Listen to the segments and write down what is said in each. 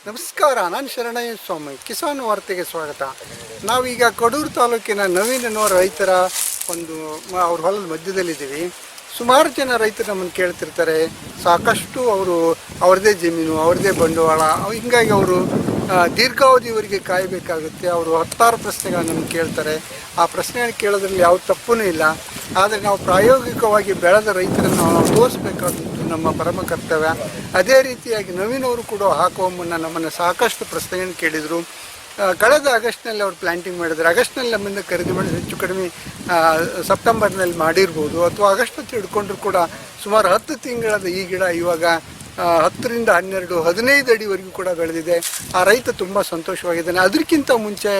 ನಮಸ್ಕಾರ, ನಾನು ಶರಣಯ್ಯ ಸ್ವಾಮಿ. ಕಿಸಾನ್ ವಾರ್ತೆಗೆ ಸ್ವಾಗತ. ನಾವೀಗ ಕಡೂರು ತಾಲೂಕಿನ ನವೀನ್ ಅನ್ನೋ ರೈತರ ಅವ್ರ ಹೊಲದ ಮಧ್ಯದಲ್ಲಿದ್ದೀವಿ. ಸುಮಾರು ಜನ ರೈತರು ನಮ್ಮನ್ನು ಕೇಳ್ತಿರ್ತಾರೆ. ಸಾಕಷ್ಟು ಅವ್ರದ್ದೇ ಜಮೀನು, ಅವ್ರದ್ದೇ ಬಂಡವಾಳ, ಹಿಂಗಾಗಿ ಅವರು ದೀರ್ಘಾವಧಿಯವರೆಗೆ ಕಾಯಬೇಕಾಗುತ್ತೆ. ಅವರು 10 ಪ್ರಶ್ನೆಗಳನ್ನು ನಮ್ಗೆ ಕೇಳ್ತಾರೆ. ಆ ಪ್ರಶ್ನೆಗಳನ್ನು ಕೇಳೋದ್ರಲ್ಲಿ ಯಾವ ತಪ್ಪೂ ಇಲ್ಲ. ಆದರೆ ನಾವು ಪ್ರಾಯೋಗಿಕವಾಗಿ ಬೆಳೆದ ರೈತರನ್ನು ನಾವು ತೋರಿಸ್ಬೇಕಾದದ್ದು ನಮ್ಮ ಪರಮ ಕರ್ತವ್ಯ. ಅದೇ ರೀತಿಯಾಗಿ ನವೀನವರು ಕೂಡ ಹಾಕುವ ಮುನ್ನ ನಮ್ಮನ್ನು ಸಾಕಷ್ಟು ಪ್ರಶ್ನೆಗಳನ್ನು ಕೇಳಿದರು. ಕಳೆದ ಆಗಸ್ಟ್ನಲ್ಲಿ ಅವರು ಪ್ಲ್ಯಾಂಟಿಂಗ್ ಮಾಡಿದ್ದಾರೆ. ಆಗಸ್ಟ್ನಲ್ಲಿ ನಮ್ಮಿಂದ ಖರೀದಿ ಮಾಡಿ ಹೆಚ್ಚು ಕಡಿಮೆ ಸೆಪ್ಟೆಂಬರ್ನಲ್ಲಿ ಮಾಡಿರ್ಬೋದು, ಅಥವಾ ಆಗಸ್ಟ್ ಹಿಡ್ಕೊಂಡ್ರು ಕೂಡ ಸುಮಾರು 10 ತಿಂಗಳದ ಈ ಗಿಡ ಇವಾಗ 10 ರಿಂದ 12, 15 ಅಡಿವರೆಗೂ ಕೂಡ ಬೆಳೆದಿದೆ. ಆ ರೈತ ತುಂಬ ಸಂತೋಷವಾಗಿದ್ದಾನೆ. ಅದಕ್ಕಿಂತ ಮುಂಚೆ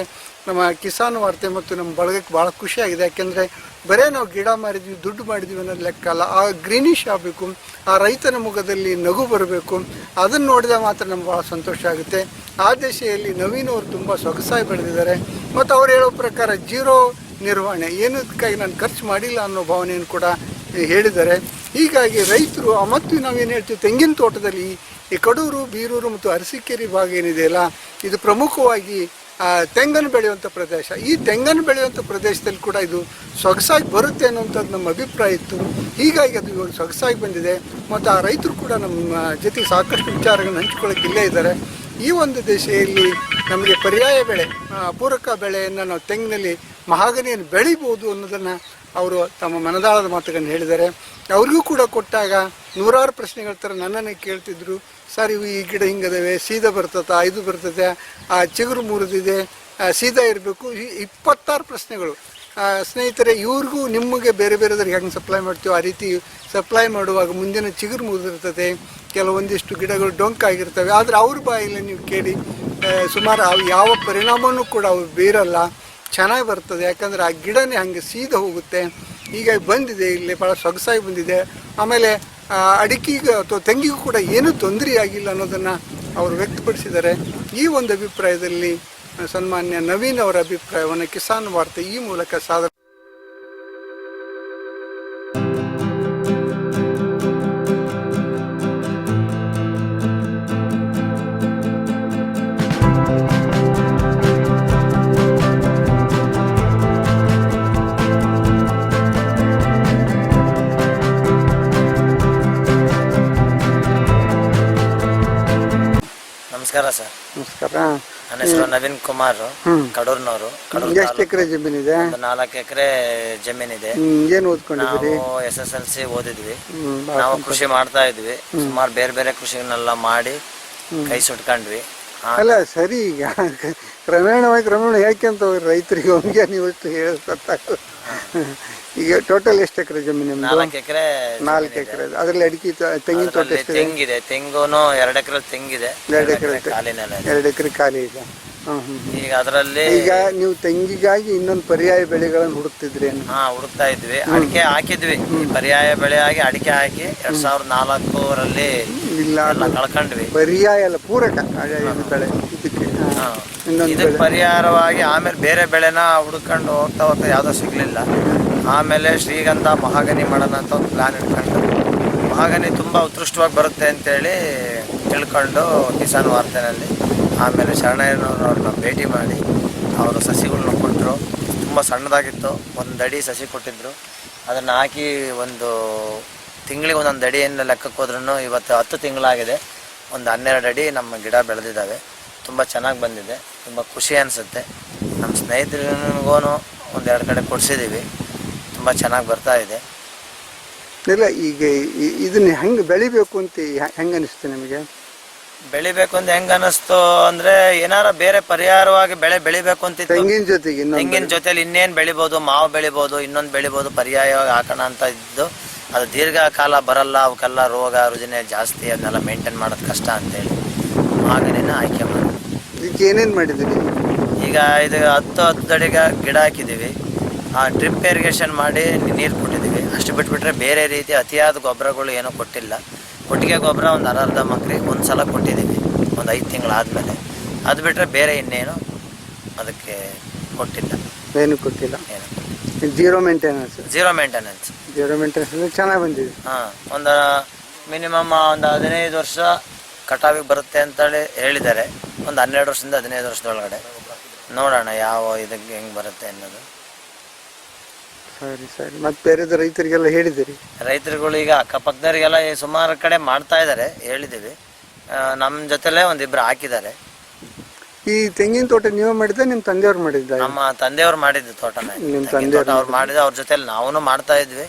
ನಮ್ಮ ಕಿಸಾನ್ ವಾರ್ತೆ ಮತ್ತು ನಮ್ಮ ಬಳಗಕ್ಕೆ ಭಾಳ ಖುಷಿಯಾಗಿದೆ. ಯಾಕೆಂದರೆ ಬರೀ ನಾವು ಗಿಡ ಮಾರಿದ್ವಿ, ದುಡ್ಡು ಮಾಡಿದ್ವಿ ಅನ್ನೋದು ಲೆಕ್ಕ ಅಲ್ಲ. ಆ ಗ್ರೀನಿಶ್ ಆಗಬೇಕು, ಆ ರೈತನ ಮುಖದಲ್ಲಿ ನಗು ಬರಬೇಕು. ಅದನ್ನು ನೋಡಿದಾಗ ಮಾತ್ರ ನಮ್ಗೆ ಭಾಳ ಸಂತೋಷ ಆಗುತ್ತೆ. ಆ ದಿಶೆಯಲ್ಲಿ ನವೀನ್ ಅವರು ತುಂಬ ಸೊಗಸಾಗಿ ಬೆಳೆದಿದ್ದಾರೆ. ಮತ್ತು ಅವ್ರು ಹೇಳೋ ಪ್ರಕಾರ ಜೀರೋ ನಿರ್ವಹಣೆ, ಏನಕ್ಕಾಗಿ ನಾನು ಖರ್ಚು ಮಾಡಿಲ್ಲ ಅನ್ನೋ ಭಾವನೆಯನ್ನು ಕೂಡ ಹೇಳಿದ್ದಾರೆ. ಹೀಗಾಗಿ ರೈತರು ಮತ್ತು ನಾವೇನು ಹೇಳ್ತೀವಿ, ತೆಂಗಿನ ತೋಟದಲ್ಲಿ ಈ ಕಡೂರು, ಬೀರೂರು ಮತ್ತು ಅರಸೀಕೆರೆ ಭಾಗ ಏನಿದೆಯಲ್ಲ, ಇದು ಪ್ರಮುಖವಾಗಿ ತೆಂಗನ್ನು ಬೆಳೆಯುವಂಥ ಪ್ರದೇಶ. ಈ ತೆಂಗನ್ನು ಬೆಳೆಯುವಂಥ ಪ್ರದೇಶದಲ್ಲಿ ಕೂಡ ಇದು ಸೊಗಸಾಗಿ ಬರುತ್ತೆ ಅನ್ನುವಂಥದ್ದು ನಮ್ಮ ಅಭಿಪ್ರಾಯ ಇತ್ತು. ಹೀಗಾಗಿ ಅದು ಇವಾಗ ಸೊಗಸಾಗಿ ಬಂದಿದೆ. ಮತ್ತು ಆ ರೈತರು ಕೂಡ ನಮ್ಮ ಜೊತೆ ಸಾಕಷ್ಟು ವಿಚಾರಗಳನ್ನು ಹಂಚಿಕೊಳ್ಳೋಕೆ ಇಲ್ಲೇ ಇದ್ದಾರೆ. ಈ ಒಂದು ದಿಶೆಯಲ್ಲಿ ನಮಗೆ ಪರ್ಯಾಯ ಬೆಳೆ, ಪೂರಕ ಬೆಳೆಯನ್ನು ನಾವು ತೆಂಗಿನಲ್ಲಿ ಮಹಾಗನಿಯನ್ನು ಬೆಳಿಬೋದು ಅನ್ನೋದನ್ನು ಅವರು ತಮ್ಮ ಮನದಾಳದ ಮಾತುಗಳನ್ನು ಹೇಳಿದ್ದಾರೆ. ಅವ್ರಿಗೂ ಕೂಡ ಕೊಟ್ಟಾಗ ನೂರಾರು ಪ್ರಶ್ನೆಗಳ ಥರ ನನ್ನನ್ನೇ ಕೇಳ್ತಿದ್ರು. ಸರ್, ಇವು ಈ ಗಿಡ ಹಿಂಗದವೆ, ಸೀದಾ ಬರ್ತದೆ, ಇದು ಬರ್ತದೆ, ಚಿಗುರು ಮುರಿದಿದೆ, ಸೀದಾ ಇರಬೇಕು, 26 ಪ್ರಶ್ನೆಗಳು. ಸ್ನೇಹಿತರೆ, ಇವ್ರಿಗೂ ನಿಮಗೆ ಬೇರೆ ಬೇರೆದವ್ರಿಗೆ ಹೆಂಗೆ ಸಪ್ಲೈ ಮಾಡ್ತೀವೋ ಆ ರೀತಿ ಸಪ್ಲೈ ಮಾಡುವಾಗ ಮುಂದಿನ ಚಿಗುರು ಮುರಿದಿರ್ತದೆ, ಕೆಲವೊಂದಿಷ್ಟು ಗಿಡಗಳು ಡೊಂಕಾಗಿರ್ತವೆ. ಆದರೆ ಅವ್ರ ಬಾಯಲ್ಲಿ ನೀವು ಕೇಳಿ ಸುಮಾರು ಅವು ಯಾವ ಪರಿಣಾಮವೂ ಕೂಡ ಅವು ಬೀರಲ್ಲ, ಚೆನ್ನಾಗಿ ಬರ್ತದೆ. ಯಾಕಂದರೆ ಆ ಗಿಡನೇ ಹಾಗೆ ಸೀದಾ ಹೋಗುತ್ತೆ. ಹೀಗಾಗಿ ಬಂದಿದೆ, ಇಲ್ಲಿ ಭಾಳ ಸೊಗಸಾಗಿ ಬಂದಿದೆ. ಆಮೇಲೆ ಅಡಿಕೆಗೆ ಅಥವಾ ತೆಂಗಿಗೂ ಕೂಡ ಏನೂ ತೊಂದರೆಯಾಗಿಲ್ಲ ಅನ್ನೋದನ್ನು ಅವರು ವ್ಯಕ್ತಪಡಿಸಿದ್ದಾರೆ. ಈ ಒಂದು ಅಭಿಪ್ರಾಯದಲ್ಲಿ ಸನ್ಮಾನ್ಯ ನವೀನ್ ಅವರ ಅಭಿಪ್ರಾಯವನ್ನು ಕಿಸಾನ್ ವಾರ್ತೆ ಈ ಮೂಲಕ ಸಾಧನೆ. ನಮಸ್ಕಾರ ಸರ್. ನಮಸ್ಕಾರ. ನನ್ನ ಹೆಸರು ನವೀನ್ ಕುಮಾರ್, ಕಡೂರ್ನವರು. ಎಷ್ಟು ಎಕರೆ ಜಮೀನಿದೆ? 4 ಎಕರೆ ಜಮೀನಿದೆ. ಏನು ಓದ್ಕೊಂಡಿದ್ದೀರಿ? ನಾವು SSLC ಓದಿದ್ವಿ. ನಾವು ಕೃಷಿ ಮಾಡ್ತಾ ಇದ್ವಿ. ಸುಮಾರು ಬೇರೆ ಬೇರೆ ಕೃಷಿಗಳನ್ನೆಲ್ಲ ಮಾಡಿ ಕೈ ಸುಟ್ಕೊಂಡ್ವಿ. ಅಲ್ಲ ಸರಿ, ಈಗ ಕ್ರಮೇಣ ಯಾಕೆಂತ ರೈತರಿಗೆ ಹಂಗೆ ನೀವು ಅಷ್ಟು ಹೇಳೋದು. ಈಗ ಟೋಟಲ್ ಎಷ್ಟು ಎಕರೆ ಜಮೀನು? 4 ಎಕರೆ. 4 ಎಕರೆ. ಅದರಲ್ಲಿ ಅಡಿಕೆ, ತೆಂಗಿನ ತೋಟ ಎಷ್ಟು? ತೆಂಗಿದೆ. ತೆಂಗುನು 2 ಎಕರೆ ತೆಂಗಿದೆ. 2 ಎಕರೆ ಖಾಲಿನೆಲ್ಲ 2 ಎಕರೆ ಖಾಲಿ ಇದೆ. ಈಗ ಅದರಲ್ಲಿ ಈಗ ನೀವು ತೆಂಗಿಗಾಗಿ ಇನ್ನೊಂದು ಪರ್ಯಾಯ ಬೆಳೆಗಳನ್ನು ಹುಡುಕ್ತಿದ್ರಿ? ಹುಡುಕ್ತಾ ಇದ್ವಿ. ಅಡಿಕೆ ಹಾಕಿದ್ವಿ. ಪರ್ಯಾಯ ಬೆಳೆ ಆಗಿ ಅಡಿಕೆ ಹಾಕಿ 2004ರಲ್ಲಿ ಇಲ್ಲ ಕಳ್ಕೊಂಡ್ವಿ. ಪರ್ಯಾಯ ಅಲ್ಲ, ಪೂರಕ ಬೆಳೆ ಇದಕ್ಕೆ ಪರಿಹಾರವಾಗಿ ಆಮೇಲೆ ಬೇರೆ ಬೆಳೆನ ಹುಡ್ಕೊಂಡು ಹೋಗ್ತಾ ಯಾವುದೋ ಸಿಗ್ಲಿಲ್ಲ. ಆಮೇಲೆ ಶ್ರೀಗಂಧ, ಮಹಾಗನಿ ಮಾಡೋಣ ಅಂತ ಒಂದು ಪ್ಲಾನ್ ಇಟ್ಕೊಂಡು, ಮಹಾಗನಿ ತುಂಬ ಉತ್ಕೃಷ್ಟವಾಗಿ ಬರುತ್ತೆ ಅಂತೇಳಿ ತಿಳ್ಕೊಂಡು ಕಿಸಾನ್ ವಾರ್ತೆನಲ್ಲಿ ಆಮೇಲೆ ಶರಣಯ್ಯನವ್ರನ್ನ ಭೇಟಿ ಮಾಡಿ ಅವರು ಸಸಿಗಳನ್ನ ಕೊಟ್ಟರು. ತುಂಬ ಸಣ್ಣದಾಗಿತ್ತು, 1 ಅಡಿ ಸಸಿ ಕೊಟ್ಟಿದ್ದರು. ಅದನ್ನು ಹಾಕಿ ತಿಂಗಳಿಗೆ ಒಂದೊಂದು ಅಡಿಯನ್ನು ಲೆಕ್ಕಕ್ಕೆ ಹೋದ್ರೂ ಇವತ್ತು 10 ತಿಂಗಳಾಗಿದೆ. 12 ಅಡಿ ನಮ್ಮ ಗಿಡ ಬೆಳೆದಿದ್ದಾವೆ. ತುಂಬ ಚೆನ್ನಾಗಿ ಬಂದಿದೆ. ತುಂಬ ಖುಷಿ ಅನಿಸುತ್ತೆ. ನಮ್ಮ ಸ್ನೇಹಿತರಿಗೂ 1-2 ಕಡೆ ಕೊಡಿಸಿದ್ದೀವಿ. ತುಂಬ ಚೆನ್ನಾಗಿ ಬರ್ತಾ ಇದೆ. ಇಲ್ಲ, ಈಗ ಇದನ್ನ ಹೆಂಗೆ ಬೆಳಿಬೇಕು ಅಂತ ಹೆಂಗೆ ಅನಿಸ್ತು ನಿಮಗೆ? ಬೆಳಿಬೇಕು ಅಂತ ಹೆಂಗೆ ಅನ್ನಿಸ್ತು ಅಂದರೆ, ಏನಾರ ಬೇರೆ ಪರಿಹಾರವಾಗಿ ಬೆಳೆ ಬೆಳಿಬೇಕು ಅಂತಿತ್ತು. ತೆಂಗಿನ ಜೊತೆಲಿ ಇನ್ನೇನು ಬೆಳಿಬೋದು, ಮಾವು ಬೆಳಿಬೋದು, ಇನ್ನೊಂದು ಬೆಳಿಬೋದು, ಪರ್ಯಾಯವಾಗಿ ಹಾಕೋಣ ಅಂತ ಇದ್ದು. ಅದು ದೀರ್ಘಕಾಲ ಬರಲ್ಲ, ಅವಕ್ಕೆಲ್ಲ ರೋಗ ರುಜಿನ ಜಾಸ್ತಿ, ಅದನ್ನೆಲ್ಲ ಮೇಂಟೈನ್ ಮಾಡೋದು ಕಷ್ಟ ಅಂತೇಳಿ ಮಹಾಗನಿನ ಆಯ್ಕೆ ಮಾಡಿ. ಇದಕ್ಕೆ ಏನೇನು ಮಾಡಿದ್ದೀರಿ? ಈಗ ಇದು 10 ಅಡಿಗೆ ಗಿಡ ಹಾಕಿದ್ದೀವಿ. ಡ್ರಿಪ್ ಇರಿಗೇಷನ್ ಮಾಡಿ ನೀರು ಕೊಟ್ಟಿದ್ದೀವಿ. ಅಷ್ಟು ಬಿಟ್ಬಿಟ್ರೆ ಬೇರೆ ರೀತಿ ಅತಿಯಾದ ಗೊಬ್ಬರಗಳು ಏನೂ ಕೊಟ್ಟಿಲ್ಲ. ಕೊಟ್ಟಿಗೆ ಗೊಬ್ಬರ ಒಂದು ಅರ್ಧ ಮಕ್ರಿ ಒಂದು ಸಲ ಕೊಟ್ಟಿದ್ದೀವಿ, ಒಂದು 5 ತಿಂಗಳಾದಮೇಲೆ. ಅದು ಬಿಟ್ಟರೆ ಬೇರೆ ಇನ್ನೇನು ಅದಕ್ಕೆ ಕೊಟ್ಟಿಲ್ಲ. ಏನು ಕೊಟ್ಟಿಲ್ಲ. Zero maintenance. ಜೀರೋ ಮೇಂಟೆನೆನ್ಸ್ ಚೆನ್ನಾಗಿ ಬಂದಿದೆ. ಒಂದು ಮಿನಿಮಮ್ ಒಂದು 15 ವರ್ಷ ಕಟಾವಿಗೆ ಬರುತ್ತೆ ಅಂತೇಳಿ ಹೇಳಿದ್ದಾರೆ. ಒಂದು 12 ವರ್ಷದಿಂದ 15 ವರ್ಷದೊಳಗಡೆ ನೋಡೋಣ ಯಾವ ಇದಕ್ಕೆ ಹೆಂಗೆ ಬರುತ್ತೆ ಅನ್ನೋದು. ಸರಿ ಸರಿ. ಮತ್ತೆ ಬೇರೆ ರೈತರಿಗೆಲ್ಲ ಹೇಳಿದ್ದೀರಿ? ರೈತರುಗಳು ಈಗ ಅಕ್ಕಪಕ್ಕದವರಿಗೆಲ್ಲ ಸುಮಾರು ಕಡೆ ಮಾಡ್ತಾ ಇದ್ದಾರೆ, ಹೇಳಿದ್ದೀವಿ. ನಮ್ಮ ಜೊತೆಲೇ ಒಂದಿಬ್ರು ಹಾಕಿದ್ದಾರೆ. ಈ ತೆಂಗಿನ ತೋಟ ನೀವು ಮಾಡಿದ್ದ ನಿಮ್ಮ ತಂದೆಯವ್ರು ಮಾಡಿದ್ದ? ನಮ್ಮ ತಂದೆಯವರು ಮಾಡಿದ್ದು ತೋಟನ. ನಿಮ್ಮ ತಂದೆಯವ್ರು ಅವ್ರು ಮಾಡಿದ, ಅವ್ರ ಜೊತೆಲಿ ನಾವು ಮಾಡ್ತಾ ಇದ್ವಿ.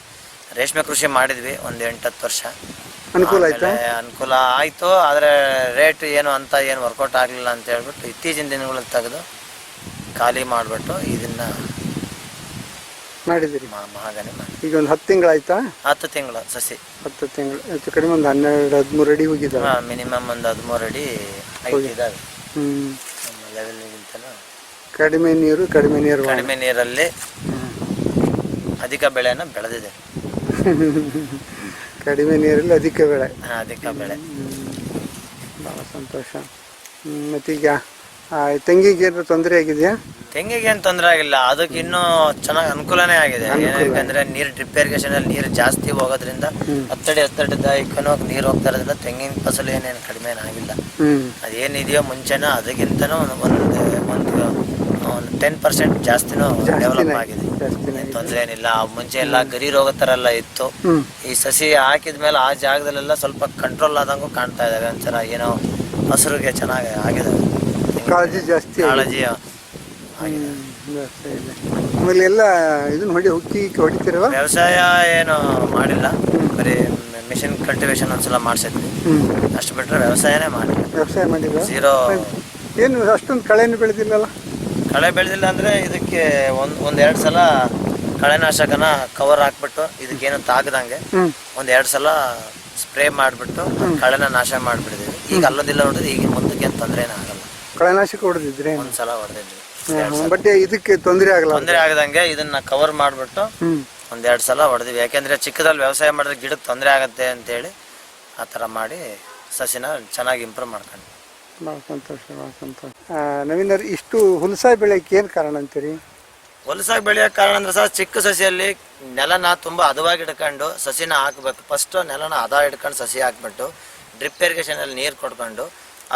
ರೇಷ್ಮೆ ಕೃಷಿ ಮಾಡಿದ್ವಿ ಒಂದು 8-10 ವರ್ಷ. ಅನುಕೂಲ ಆಯ್ತಾ? ಅನುಕೂಲ ಆಯಿತು, ಆದರೆ ರೇಟ್ ಏನು ಅಂತ ಏನು ವರ್ಕೌಟ್ ಆಗಲಿಲ್ಲ ಅಂತ ಹೇಳ್ಬಿಟ್ಟು ಇತ್ತೀಚಿನ ದಿನಗಳಲ್ಲಿ ತೆಗೆದು ಖಾಲಿ ಮಾಡಿಬಿಟ್ಟು ಇದನ್ನ ಮಾಡಿದಿರಿ. ಮಹಾಗನಿ ಮಾಡಿ ಈಗ ಒಂದು 10 ತಿಂಗಳಾಯ್ತಾ? 10 ತಿಂಗಳು ಸಸಿ. 10 ತಿಂಗಳು ಹೆಚ್ಚು ಕಡಿಮೆ ಒಂದು 12-13 ಅಡಿ ಹೋಗಿದ್ದಾವೆ. ಮಿನಿಮಮ್ ಒಂದು 13 ಅಡಿ ಇದ್ದಾವೆ. ನಮ್ಮ ಲೆವೆಲ್ಗಿಂತಲೂ ಕಡಿಮೆ ನೀರು ಕಡಿಮೆ ನೀರಲ್ಲಿ ಅಧಿಕ ಬೆಳೆಯನ್ನು ಬೆಳೆದಿದೆ. ಕಡಿಮೆ ನೀರಲ್ಲಿ ಅಧಿಕ ಬೆಳೆ. ಅಧಿಕ ಬೆಳೆ. ಭಾಳ ಸಂತೋಷ. ಮತ್ತೀಗ ತೆಂಗಿಗೆ ಏನಾದ್ರು ತೊಂದರೆ ಆಗಿದೆಯಾ? ತೆಂಗಿಗೆ ಏನು ತೊಂದರೆ ಆಗಿಲ್ಲ, ಅದಕ್ಕೆ ಇನ್ನೂ ಚೆನ್ನಾಗಿ ಅನುಕೂಲನೇ ಆಗಿದೆ. ಯಾಕಂದ್ರೆ ನೀರು ಡ್ರಿಪ್ ಇರಿಗೇಷನ್ ಅಲ್ಲಿ ನೀರು ಜಾಸ್ತಿ ಹೋಗೋದ್ರಿಂದ ಹತ್ತಡಿ ಇಕ್ಕನೋಗಿ ನೀರು ಹೋಗ್ತಾ ಇರೋದ್ರಿಂದ ತೆಂಗಿನ ಫಸಲು ಏನೇನು ಕಡಿಮೆ ಏನಾಗಿಲ್ಲ. ಅದೇನಿದೆಯೋ ಮುಂಚೆನೋ ಅದಕ್ಕಿಂತನೂ ಒಂದು 10% ಜಾಸ್ತಿನೂ ಡೆವಲಪ್ ಆಗಿದೆ. ತೊಂದರೆ ಏನಿಲ್ಲ. ಮುಂಚೆ ಎಲ್ಲ ಗರಿ ರೋಗ ಥರ ಎಲ್ಲ ಇತ್ತು. ಈ ಸಸಿ ಹಾಕಿದ ಮೇಲೆ ಆ ಜಾಗದಲ್ಲೆಲ್ಲ ಸ್ವಲ್ಪ ಕಂಟ್ರೋಲ್ ಆದಂಗೂ ಕಾಣ್ತಾ ಇದಾವೆ. ಒಂಥರ ಏನೋ ಹಸಿರಿಗೆ ಚೆನ್ನಾಗಿ ಆಗಿದೆ. ಕಾಳಜಿ ಜಾಸ್ತಿ ಆಗಿದೆ. ಆಮೇಲೆ ಎಲ್ಲ ಇದನ್ನ ಹೊಡಿತಿರುವ ವ್ಯವಸಾಯ ಏನು ಮಾಡಿಲ್ಲ, ಬರೀ ಮಿಷಿನ್ ಕಲ್ಟಿವೇಶನ್ ಒಂದ್ಸಲ ಮಾಡಿಸಿದ್ವಿ, ಅಷ್ಟು ಬಿಟ್ಟರೆ ವ್ಯವಸಾಯನೇ ಮಾಡಿಲ್ಲ. ವ್ಯವಸಾಯ ಮಾಡಿಲ್ಲ. ಜೀರೋ. ಏನು ಅಷ್ಟೊಂದು ಕಳೆನು ಬೆಳೆದಿಲ್ಲಲ್ಲ? ಕಳೆ ಬೆಳೆದಿಲ್ಲ ಅಂದರೆ ಇದಕ್ಕೆ ಒಂದೆರಡು ಸಲ ಕಳೆನಾಶಕನ ಕವರ್ ಹಾಕ್ಬಿಟ್ಟು ಇದಕ್ಕೇನು ತಾಗದಂಗೆ 1-2 ಸಲ ಸ್ಪ್ರೇ ಮಾಡಿಬಿಟ್ಟು ಕಳೆನ ನಾಶ ಮಾಡಿಬಿಟ್ಟಿದ್ದೀವಿ. ಈಗ ಅಲ್ಲದಿಲ್ಲ ನೋಡಿದ್ರೆ ಈಗ ಮುಂದಕ್ಕೆ ಏನು ತೊಂದರೆ ಆಗಲ್ಲ. ಕಳೆನಾಶಕ ಹೊಡೆದಿದ್ರೆ? ಒಂದ್ಸಲ ಹೊಡೆದಿದ್ವಿ. ಬಟ್ ಇದಕ್ಕೆ ತೊಂದರೆ ಆಗದಂಗೆ ಇದನ್ನ ಕವರ್ ಮಾಡಿಬಿಟ್ಟು 1-2 ಸಲ ಹೊಡೆದಿವಿ. ಯಾಕೆಂದ್ರೆ ಚಿಕ್ಕದಲ್ಲಿ ವ್ಯವಸಾಯ ಮಾಡಿದ್ರೆ ಗಿಡಕ್ಕೆ ತೊಂದರೆ ಆಗುತ್ತೆ ಅಂತೇಳಿ ಆ ಥರ ಮಾಡಿ ಸಸಿನ ಚೆನ್ನಾಗಿ ಇಂಪ್ರೂವ್ ಮಾಡ್ಕೊಂಡು. ಭಾಳ ಸಂತೋಷ, ಭಾಳ ಸಂತೋಷ. ನವೀನರು ಇಷ್ಟು ಹುಲ್ಸಾಯಿ ಬೆಳೆಯಕ್ಕೆ ಏನು ಕಾರಣ ಅಂತೀರಿ? ಹೊಲಸಾಗಿ ಬೆಳೆಯೋಕೆ ಕಾರಣ ಅಂದ್ರೆ ಸಹ ಚಿಕ್ಕ ಸಸಿಯಲ್ಲಿ ನೆಲನ ತುಂಬ ಹದವಾಗಿ ಹಿಡ್ಕೊಂಡು ಸಸಿನ ಹಾಕಬೇಕು. ಫಸ್ಟ್ ನೆಲನ ಹದ ಹಿಡ್ಕೊಂಡು ಸಸಿ ಹಾಕ್ಬಿಟ್ಟು ಡ್ರಿಪ್ ಇರಿಗೇಷನಲ್ಲಿ ನೀರು ಕೊಡ್ಕೊಂಡು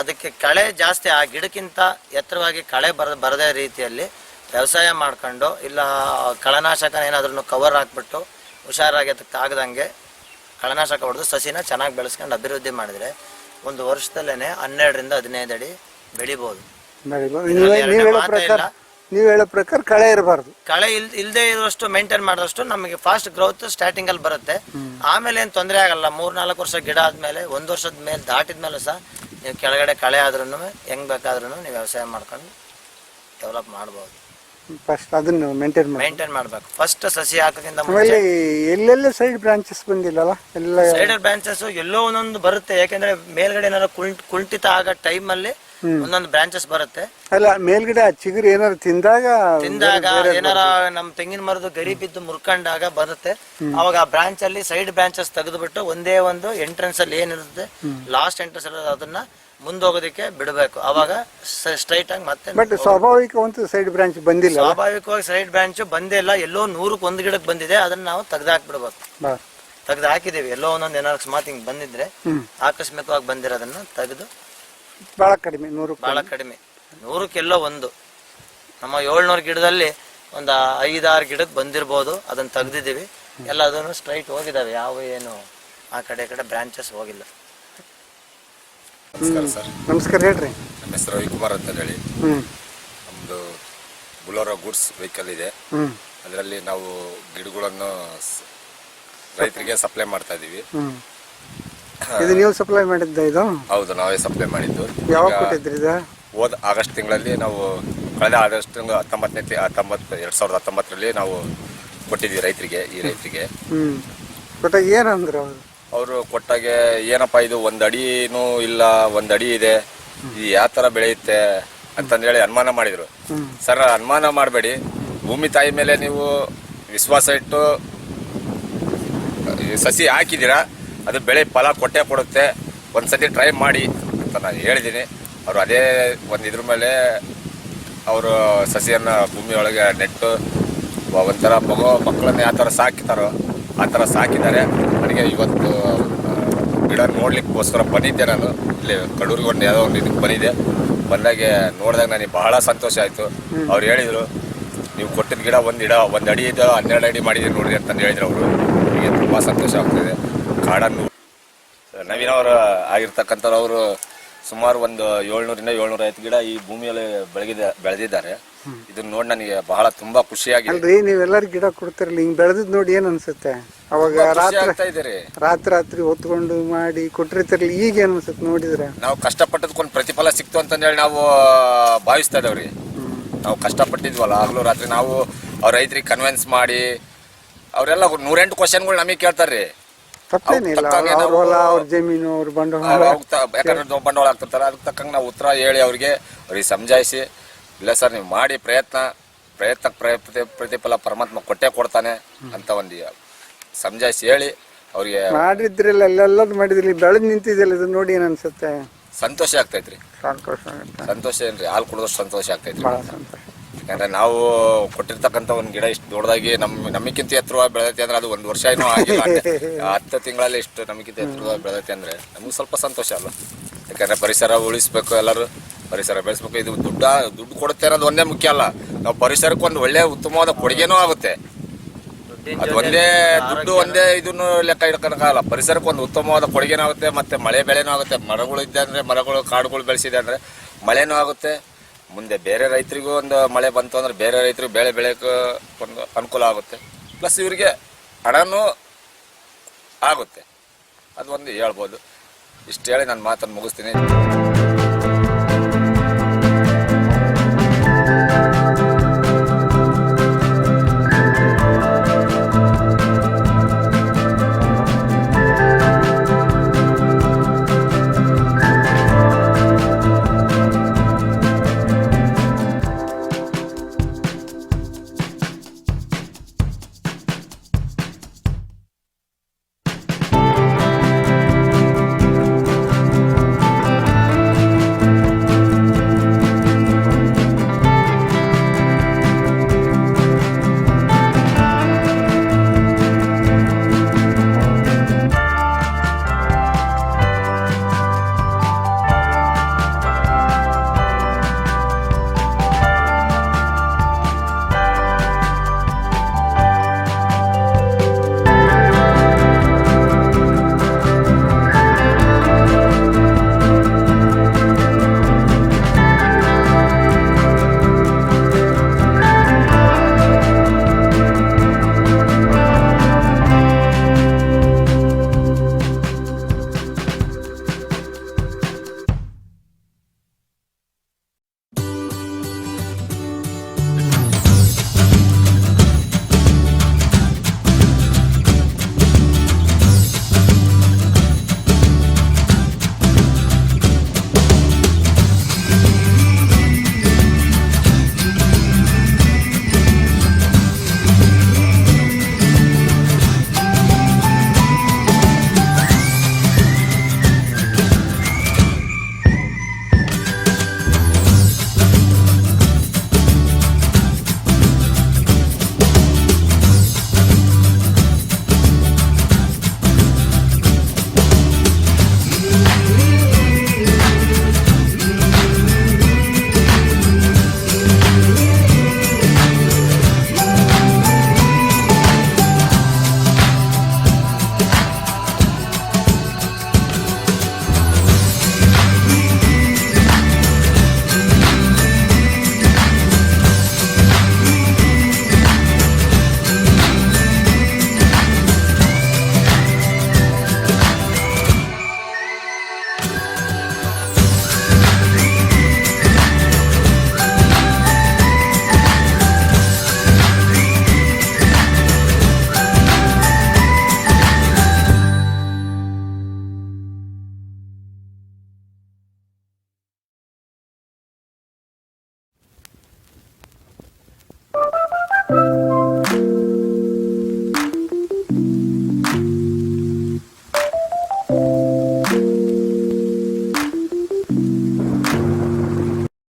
ಅದಕ್ಕೆ ಕಳೆ ಜಾಸ್ತಿ ಆ ಗಿಡಕ್ಕಿಂತ ಎತ್ತರವಾಗಿ ಕಳೆ ಬರದೇ ರೀತಿಯಲ್ಲಿ ವ್ಯವಸಾಯ ಮಾಡ್ಕೊಂಡು, ಇಲ್ಲ ಕಳೆನಾಶಕನ ಏನಾದ್ರೂ ಕವರ್ ಹಾಕ್ಬಿಟ್ಟು ಹುಷಾರಾಗಿ ಅದಕ್ಕೆ ಆಗದಂಗೆ ಕಳೆನಾಶಕ ಹೊಡೆದು ಸಸಿನ ಚೆನ್ನಾಗಿ ಬೆಳೆಸ್ಕೊಂಡು ಅಭಿವೃದ್ಧಿ ಮಾಡಿದರೆ ಒಂದು ವರ್ಷದಲ್ಲೇ 12ರಿಂದ 15 ಅಡಿ ಬೆಳಿಬೋದು. ನೀವು ಹೇಳೋ ಪ್ರಕಾರ ಕಳೆ ಇರಬಾರ್ದು. ಕಳೆ ಇಲ್ಲದೆ ಇರುವಷ್ಟು ಮೇಂಟೈನ್ ಮಾಡಿದಷ್ಟು ನಮಗೆ ಫಾಸ್ಟ್ ಗ್ರೋತ್ ಸ್ಟಾರ್ಟಿಂಗ್ ಅಲ್ಲಿ ಬರುತ್ತೆ. ಆಮೇಲೆ ಏನು ತೊಂದರೆ ಆಗಲ್ಲ. 3-4 ವರ್ಷ ಗಿಡ ಆದ್ಮೇಲೆ 1 ವರ್ಷದ ಮೇಲೆ ದಾಟಿದ ಮೇಲೆ ಸಹ ನೀವು ಕೆಳಗಡೆ ಕಳೆ ಆದ್ರೂ ಹೆಂಗ್ ಬೇಕಾದ್ರೂ ನೀವು ವ್ಯವಸಾಯ ಮಾಡ್ಕೊಂಡು ಡೆವಲಪ್ ಮಾಡ್ಬೋದು. ಫಸ್ಟ್ ಅದನ್ನು ಮೇಂಟೈನ್ ಮಾಡ್ಬೇಕು. ಫಸ್ಟ್ ಸಸಿ ಹಾಕೋದ್ರಿಂದ ಎಲ್ಲೆಲ್ಲ ಸೈಡ್ ಬ್ರಾಂಚಸ್ ಬಂದಿಲ್ಲಲ್ಲ? ಎಲ್ಲ ಸೈಡ್ ಬ್ರಾಂಚಸ್ ಎಲ್ಲೋ ಒಂದೊಂದು ಬರುತ್ತೆ. ಯಾಕೆಂದ್ರೆ ಮೇಲ್ಗಡೆ ಏನಾದ್ರು ಕುಂಠಿತ ಆಗೋ ಟೈಮಲ್ಲಿ ಒಂದೊಂದು ಬ್ರಾಂಚಸ್ ಬರುತ್ತೆ. ಅಲ್ಲ, ಮೇಲ್ಗಡೆ ಚಿಗುರು ಏನಾರು ತಿಂದಾಗ ಏನಾರ ನಮ್ ತೆಂಗಿನ ಮರದ ಗರಿ ಬಿದ್ದು ಮುರ್ಕೊಂಡಾಗ ಬರುತ್ತೆ. ಅವಾಗ ಆ ಬ್ರಾಂಚ್ ಅಲ್ಲಿ ಸೈಡ್ ಬ್ರಾಂಚಸ್ ತೆಗೆದುಬಿಟ್ಟು ಒಂದೇ ಒಂದು ಎಂಟ್ರೆನ್ಸ್ ಅಲ್ಲಿ ಏನಿರುತ್ತೆ ಲಾಸ್ಟ್ ಎಂಟ್ರೆನ್ಸ್ ಅಲ್ಲಿ ಅದನ್ನ ಮುಂದೋಗೋದಕ್ಕೆ ಬಿಡಬೇಕು. ಅವಾಗ ಸ್ಟ್ರೈಟ್ ಆಗಿ ಮತ್ತೆ. ಬಟ್ ಸ್ವಾಭಾವಿಕವಂತೂ ಸೈಡ್ ಬ್ರಾಂಚ್ ಬಂದಿಲ್ಲ. ಸ್ವಾಭಾವಿಕವಾಗಿ ಸೈಡ್ ಬ್ರಾಂಚ್ ಬಂದೇ ಇಲ್ಲ. ಎಲ್ಲೋ 100ಕ್ಕೆ 1 ಗಿಡಕ್ಕೆ ಬಂದಿದೆ. ಅದನ್ನ ನಾವು ತೆಗ್ದಾಕ್ಬಿಡ್ಬೇಕು. ತೆಗ್ದು ಹಾಕಿದೀವಿ. ಎಲ್ಲೋ ಒಂದೊಂದು ಏನಾರು ಅಕಸ್ಮಾತ್ ಹಿಂಗ್ ಬಂದಿದ್ರೆ ಆಕಸ್ಮಿಕವಾಗಿ ಬಂದಿರೋದನ್ನ ತೆಗೆದು ಬಹಳ ಕಡಿಮೆ 100ಕ್ಕೆ ಎಲ್ಲೋ ಒಂದು. ನಮ್ಮ 700 ಗಿಡದಲ್ಲಿ ಒಂದು 5-6 ಗಿಡಕ್ಕೆ ಬಂದಿರ್ಬೋದು. ಅದನ್ನ ತೆಗ್ದಿದ್ದೀವಿ. ಎಲ್ಲ ಅದನ್ನು ಸ್ಟ್ರೈಟ್ ಹೋಗಿದಾವೆ. ಯಾವ ಏನು ಆ ಕಡೆ ಬ್ರಾಂಚಸ್ ಹೋಗಿಲ್ಲ. ನಮಸ್ಕಾರ ಸರ್. ನಮಸ್ಕಾರ, ಹೇಳ್ರಿ. ನಮ್ಮ ಹೆಸರು ರವಿಕುಮಾರ್ ಅಂತ ಹೇಳಿ. ನಮ್ಮದು ಬುಲೋರೋ ಗೂಡ್ಸ್ ವೆಹಿಕಲ್ ಇದೆ. ಅದರಲ್ಲಿ ನಾವು ಗಿಡಗಳನ್ನು ರೈತರಿಗೆ ಸಪ್ಲೈ ಮಾಡ್ತಾ ಇದೀವಿ. ಇದು ನೀವು ಸಪ್ಲೈ ಮಾಡಿದ್ದ? ಇದು ಹೌದು, ನಾವೇ ಸಪ್ಲೈ ಮಾಡಿದ್ದು. ಯಾವಾಗ ಕೊಟ್ಟಿದ್ರಿ? ಹೋದ ಆಗಸ್ಟ್ ತಿಂಗಳಲ್ಲಿ ನಾವು ಕಳೆದ ಆಗಸ್ಟ್ 2019ರಲ್ಲಿ ನಾವು ಕೊಟ್ಟಿದ್ವಿ ರೈತರಿಗೆ. ಈ ರೈತರಿಗೆ ಕೊಟ್ಟಾಗ ಏನಂದ್ರು ಅವರು ಕೊಟ್ಟಾಗೆ, ಏನಪ್ಪ ಇದು 1 ಅಡಿನೂ ಇಲ್ಲ, 1 ಅಡಿ ಇದೆ, ಇದು ಯಾವ ಥರ ಬೆಳೆಯುತ್ತೆ ಅಂತಂದೇಳಿ ಅನುಮಾನ ಮಾಡಿದರು. ಸರ್, ಅನುಮಾನ ಮಾಡಬೇಡಿ, ಭೂಮಿ ತಾಯಿ ಮೇಲೆ ನೀವು ವಿಶ್ವಾಸ ಇಟ್ಟು ಸಸಿ ಹಾಕಿದ್ದೀರಾ, ಅದು ಬೆಳೆ ಫಲ ಕೊಟ್ಟೇ ಕೊಡುತ್ತೆ, ಒಂದ್ಸತಿ ಟ್ರೈ ಮಾಡಿ ಅಂತ ನಾನು ಹೇಳಿದ್ದೀನಿ. ಅವರು ಅದೇ ಒಂದು ಇದ್ರ ಮೇಲೆ ಅವರು ಸಸಿಯನ್ನು ಭೂಮಿಯೊಳಗೆ ನೆಟ್ಟು ಒಂಥರ ಮಕ್ಕಳನ್ನ ಯಾವ ಥರ ಸಾಕಿತಾರೋ ಆ ಥರ ಸಾಕಿದ್ದಾರೆ. ನನಗೆ ಇವತ್ತು ಗಿಡ ಗಿಡ ನೋಡ್ಲಿಕ್ಕೋಸ್ಕರ ಬಂದಿದ್ದೆ ನಾನು ಇಲ್ಲಿ ಕಡೂರಿಗೆ ಒಂದು ಯಾವುದೋ ಒಂದು ಇದಕ್ಕೆ ಬಂದಿದ್ದೆ. ಬಂದಾಗೆ ನೋಡಿದಾಗ ನನಗೆ ಬಹಳ ಸಂತೋಷ ಆಯಿತು. ಅವ್ರು ಹೇಳಿದರು, ನೀವು ಕೊಟ್ಟಿದ್ದ ಗಿಡ ಒಂದು ಅಡಿ ಇದೆ 12 ಅಡಿ ಮಾಡಿದ್ದೀರಿ ನೋಡಿರಿ ಅಂತಂದು ಹೇಳಿದ್ರು ಅವರು. ನನಗೆ ತುಂಬ ಸಂತೋಷ ಆಗ್ತಿದೆ. ಕಾಡನ್ನು ನವೀನವರು ಆಗಿರ್ತಕ್ಕಂಥವ್ರು ಅವರು ಸುಮಾರು ಒಂದು 700-750 ಗಿಡ ಈ ಭೂಮಿಯಲ್ಲಿ ಬೆಳೆದಿದ್ದಾರೆ. ಇದನ್ನ ನೋಡಿ ನನಗೆ ಬಹಳ ತುಂಬಾ ಖುಷಿಯಾಗಿದೆ. ಅಲ್ರಿ, ನೀವೆಲ್ಲರೂ ಗಿಡ ಕೊಡ್ತಿರಲ್ಲ, ಹಿಂಗ್ ಬೆಳೆದಿದ್ ನೋಡಿ ಏನ್ ಅನ್ಸುತ್ತೆ? ಅವಾಗ ರಾತ್ರಿ ಹೊತ್ಕೊಂಡು ಮಾಡಿ ಕೊಟ್ಟಿರ್ತಿರ್ಲಿ, ಈಗ ಏನ್ ಅನ್ಸುತ್ತೆ ನೋಡಿದ್ರೆ? ನಾವು ಕಷ್ಟಪಟ್ಟದಕ್ಕೊಂದು ಪ್ರತಿಫಲ ಸಿಕ್ತು ಅಂತಂದೇಳಿ ನಾವು ಭಾವಿಸ್ತಾ ಇದ್ದೇವ್ರಿ. ನಾವು ಕಷ್ಟಪಟ್ಟಿದ್ವಲ್ಲ ಹಗಲು ರಾತ್ರಿ, ನಾವು ಅವ್ರ ರೈತರಿಗೆ ಕನ್ವಿನ್ಸ್ ಮಾಡಿ ಅವರೆಲ್ಲ 108 ಕ್ವಶನ್ಗಳು ನಮಗೆ ಕೇಳ್ತಾರ್ರಿ. ತಪ್ಪೇನಿಲ್ಲ, ಅವ್ರ ಹೊಲ, ಅವ್ರ ಜಮೀನು, ಅವ್ರ ಬಂಡವಾಳ, ಯಾಕಂದ್ರೆ ಬಂಡವಾಳ ಆಗ್ತಿರ್ತಾರೆ. ಅದಕ್ಕೆ ತಕ್ಕಂಗೆ ನಾವು ಉತ್ತರ ಹೇಳಿ ಅವ್ರಿಗೆ ಸಮಜಾಯಿಸಿ, ಇಲ್ಲ ಸರ್ ನೀವು ಮಾಡಿ ಪ್ರಯತ್ನಕ್ಕೆ ಪ್ರತಿಫಲ ಪರಮಾತ್ಮ ಕೊಟ್ಟೇ ಕೊಡ್ತಾನೆ ಅಂತ ಒಂದು ಸಮಜಾಯಿಸಿ ಹೇಳಿ ಅವ್ರಿಗೆ ಮಾಡಿದ್ರಲ್ಲ, ಎಲ್ಲೆಲ್ಲರೂ ಮಾಡಿದ್ರಿ, ಬೆಳೆದ್ ನಿಂತಿದ್ದಿಲ್ಲ, ಇದು ನೋಡಿ ಏನ್ ಅನ್ಸುತ್ತೆ? ಸಂತೋಷ ಆಗ್ತೈತ್ರಿ. ಸಂತೋಷ ಏನ್ರಿ, ಹಾಲು ಕುಡಿದಷ್ಟು ಸಂತೋಷ ಆಗ್ತೈತ್ರಿ. ಯಾಕಂದ್ರೆ ನಾವು ಕೊಟ್ಟಿರ್ತಕ್ಕಂಥ ಒಂದು ಗಿಡ ಇಷ್ಟು ದೊಡ್ಡದಾಗಿ ನಮಗಿಂತ ಎತ್ತರವಾಗಿ ಬೆಳೆದೈತೆ ಅಂದ್ರೆ ಅದು 1 ವರ್ಷ ಏನೂ ಆಗಿಲ್ಲ, 10 ತಿಂಗಳಲ್ಲಿ ಇಷ್ಟು ನಮಗಿಂತ ಎತ್ತರವಾಗಿ ಬೆಳೆದೈತೆ ಅಂದ್ರೆ ನಮ್ಗೆ ಸ್ವಲ್ಪ ಸಂತೋಷ ಅಲ್ಲ. ಯಾಕಂದ್ರೆ ಪರಿಸರ ಉಳಿಸ್ಬೇಕು, ಎಲ್ಲರೂ ಪರಿಸರ ಬೆಳೆಸ್ಬೇಕು. ಇದು ದುಡ್ಡು ಕೊಡುತ್ತೆ ಅನ್ನೋದು ಒಂದೇ ಮುಖ್ಯ ಅಲ್ಲ, ನಾವು ಪರಿಸರಕ್ಕೆ ಒಂದು ಒಳ್ಳೆ ಉತ್ತಮವಾದ ಕೊಡುಗೆನೂ ಆಗುತ್ತೆ. ಅದು ಒಂದೇ ಇದನ್ನು ಲೆಕ್ಕ ಇಟ್ಕೊಳಕ್ಕಾಗಲ್ಲ. ಪರಿಸರಕ್ಕೆ ಒಂದು ಉತ್ತಮವಾದ ಕೊಡುಗೆನೂ ಆಗುತ್ತೆ, ಮತ್ತೆ ಮಳೆ ಬೆಳೆನೂ ಆಗುತ್ತೆ. ಮರಗಳು ಇದ್ದೆ ಅಂದ್ರೆ, ಮರಗಳು ಕಾಡುಗಳು ಬೆಳೆಸಿದೆ ಅಂದ್ರೆ ಮಳೆನೂ ಆಗುತ್ತೆ. ಮುಂದೆ ಬೇರೆ ರೈತರಿಗೂ ಒಂದು ಮಳೆ ಬಂತು ಅಂದ್ರೆ ಬೇರೆ ರೈತರಿಗೆ ಬೆಳೆ ಬೆಳೆಯೋಕೆ ಒಂದು ಅನುಕೂಲ ಆಗುತ್ತೆ. ಪ್ಲಸ್ ಇವರಿಗೆ ಹಣನೂ ಆಗುತ್ತೆ. ಅದು ಒಂದು ಹೇಳ್ಬೋದು. ಇಷ್ಟು ಹೇಳಿ ನಾನು ಮಾತನ್ನು ಮುಗಿಸ್ತೀನಿ.